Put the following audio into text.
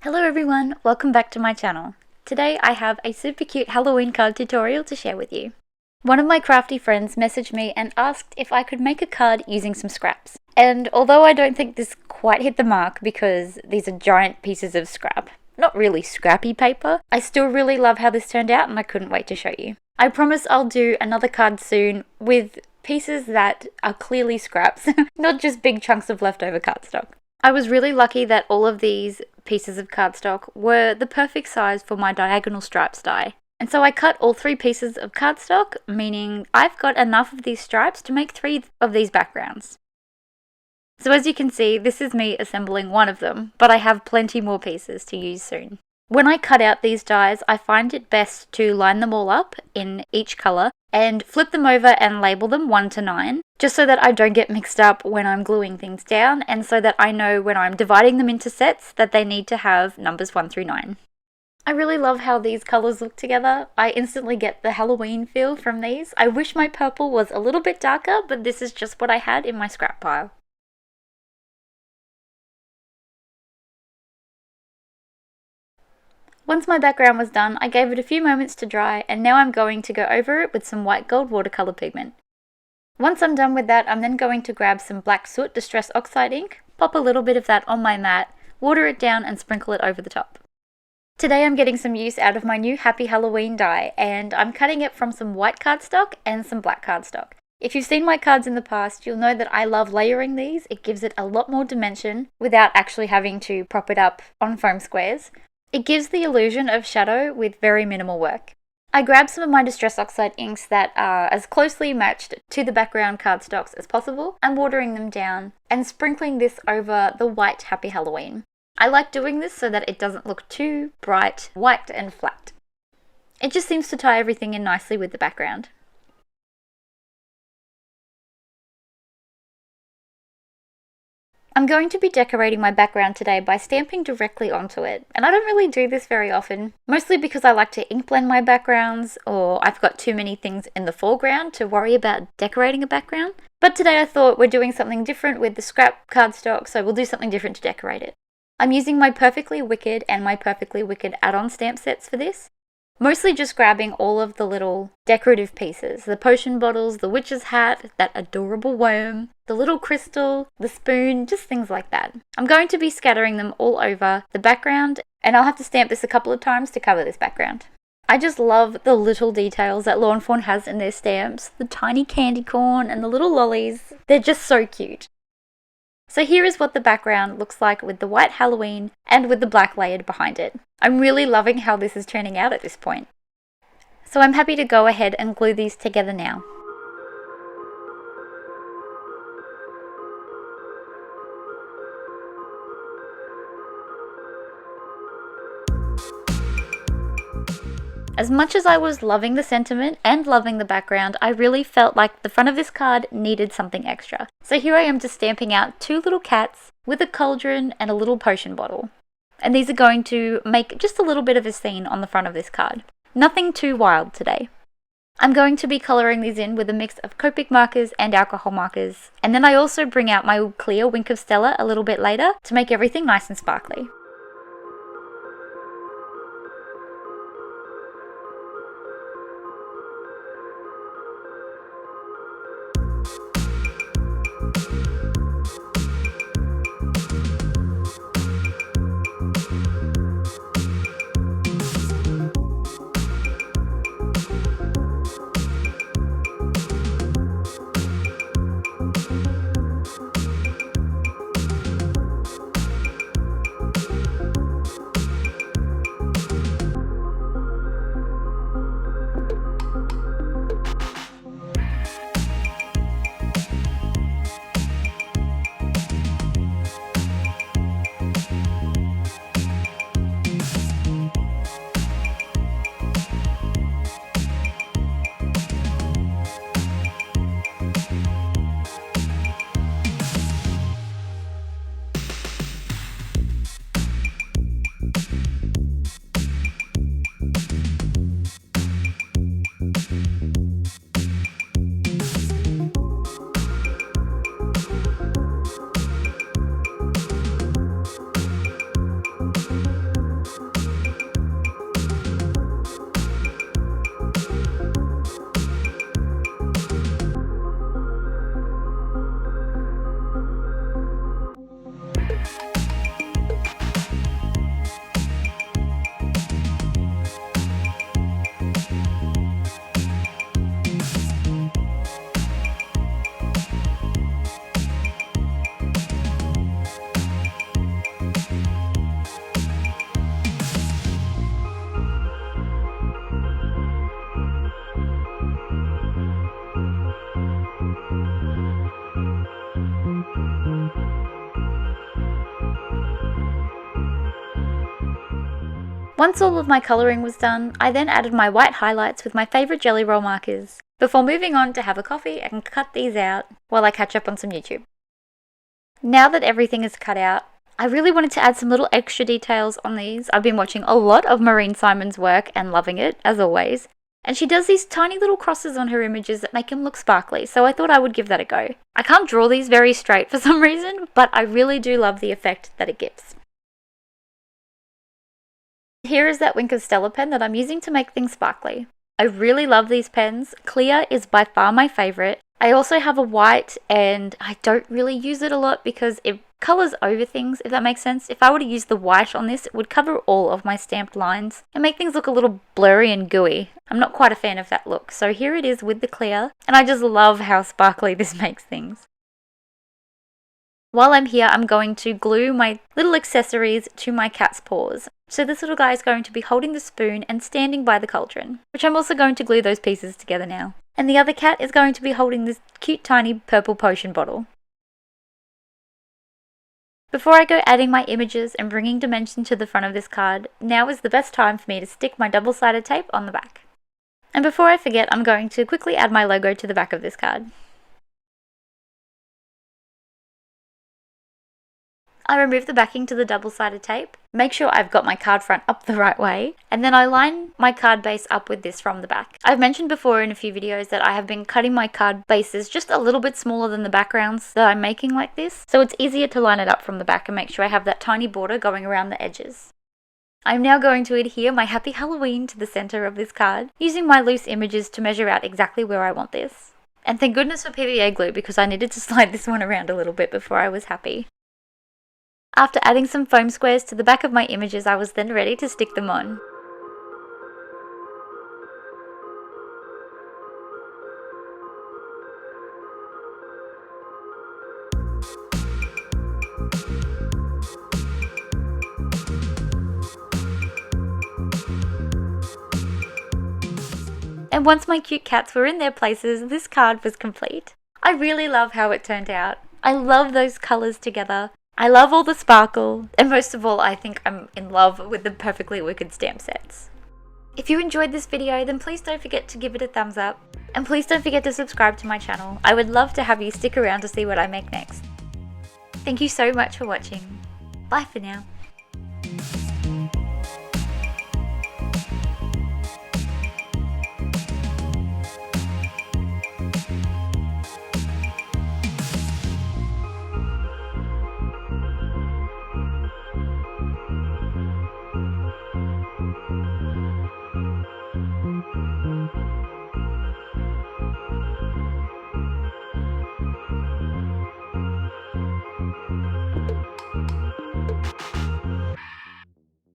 Hello everyone, welcome back to my channel. Today I have a super cute Halloween card tutorial to share with you. One of my crafty friends messaged me and asked if I could make a card using some scraps. And although I don't think this quite hit the mark because these are giant pieces of scrap, not really scrappy paper, I still really love how this turned out and I couldn't wait to show you. I promise I'll do another card soon with pieces that are clearly scraps, not just big chunks of leftover cardstock. I was really lucky that all of these pieces of cardstock were the perfect size for my diagonal stripes die. And so I cut all 3 pieces of cardstock, meaning I've got enough of these stripes to make 3 of these backgrounds. So as you can see, this is me assembling one of them, but I have plenty more pieces to use soon. When I cut out these dies, I find it best to line them all up in each colour and flip them over and label them 1 to 9, just so that I don't get mixed up when I'm gluing things down and so that I know when I'm dividing them into sets that they need to have numbers 1 through 9. I really love how these colours look together. I instantly get the Halloween feel from these. I wish my purple was a little bit darker, but this is just what I had in my scrap pile. Once my background was done, I gave it a few moments to dry, and now I'm going to go over it with some white gold watercolour pigment. Once I'm done with that, I'm then going to grab some black soot distress oxide ink, pop a little bit of that on my mat, water it down and sprinkle it over the top. Today I'm getting some use out of my new Happy Halloween die, and I'm cutting it from some white cardstock and some black cardstock. If you've seen my cards in the past, you'll know that I love layering these. It gives it a lot more dimension without actually having to prop it up on foam squares. It gives the illusion of shadow with very minimal work. I grabbed some of my Distress Oxide inks that are as closely matched to the background cardstocks as possible. I'm watering them down and sprinkling this over the white Happy Halloween. I like doing this so that it doesn't look too bright, white and flat. It just seems to tie everything in nicely with the background. I'm going to be decorating my background today by stamping directly onto it, and I don't really do this very often, mostly because I like to ink blend my backgrounds or I've got too many things in the foreground to worry about decorating a background. But today I thought we're doing something different with the scrap cardstock, so we'll do something different to decorate it. I'm using my Purrfectly Wicked and my Purrfectly Wicked add-on stamp sets for this. Mostly just grabbing all of the little decorative pieces, the potion bottles, the witch's hat, that adorable worm, the little crystal, the spoon, just things like that. I'm going to be scattering them all over the background, and I'll have to stamp this a couple of times to cover this background. I just love the little details that Fawn has in their stamps, the tiny candy corn and the little lollies. They're just so cute. So here is what the background looks like with the white Halloween and with the black layered behind it. I'm really loving how this is turning out at this point. So I'm happy to go ahead and glue these together now. As much as I was loving the sentiment and loving the background, I really felt like the front of this card needed something extra. So here I am just stamping out 2 little cats with a cauldron and a little potion bottle. And these are going to make just a little bit of a scene on the front of this card. Nothing too wild today. I'm going to be colouring these in with a mix of Copic markers and alcohol markers. And then I also bring out my clear Wink of Stella a little bit later to make everything nice and sparkly. Once all of my colouring was done, I then added my white highlights with my favourite jelly roll markers, before moving on to have a coffee and cut these out while I catch up on some YouTube. Now that everything is cut out, I really wanted to add some little extra details on these. I've been watching a lot of Maureen Simon's work and loving it, as always. And she does these tiny little crosses on her images that make them look sparkly, so I thought I would give that a go. I can't draw these very straight for some reason, but I really do love the effect that it gives. Here is that Wink of Stella pen that I'm using to make things sparkly. I really love these pens. Clear is by far my favourite. I also have a white, and I don't really use it a lot because it colours over things, if that makes sense. If I were to use the white on this, it would cover all of my stamped lines and make things look a little blurry and gooey. I'm not quite a fan of that look, so here it is with the clear, and I just love how sparkly this makes things. While I'm here, I'm going to glue my little accessories to my cat's paws. So this little guy is going to be holding the spoon and standing by the cauldron, which I'm also going to glue those pieces together now. And the other cat is going to be holding this cute tiny purple potion bottle. Before I go adding my images and bringing dimension to the front of this card, now is the best time for me to stick my double-sided tape on the back. And before I forget, I'm going to quickly add my logo to the back of this card. I remove the backing to the double-sided tape, make sure I've got my card front up the right way, and then I line my card base up with this from the back. I've mentioned before in a few videos that I have been cutting my card bases just a little bit smaller than the backgrounds that I'm making like this, so it's easier to line it up from the back and make sure I have that tiny border going around the edges. I'm now going to adhere my Happy Halloween to the center of this card, using my loose images to measure out exactly where I want this. And thank goodness for PVA glue because I needed to slide this one around a little bit before I was happy. After adding some foam squares to the back of my images, I was then ready to stick them on. And once my cute cats were in their places, this card was complete. I really love how it turned out. I love those colours together. I love all the sparkle, and most of all, I think I'm in love with the Purrfectly Wicked stamp sets. If you enjoyed this video, then please don't forget to give it a thumbs up, and please don't forget to subscribe to my channel. I would love to have you stick around to see what I make next. Thank you so much for watching. Bye for now.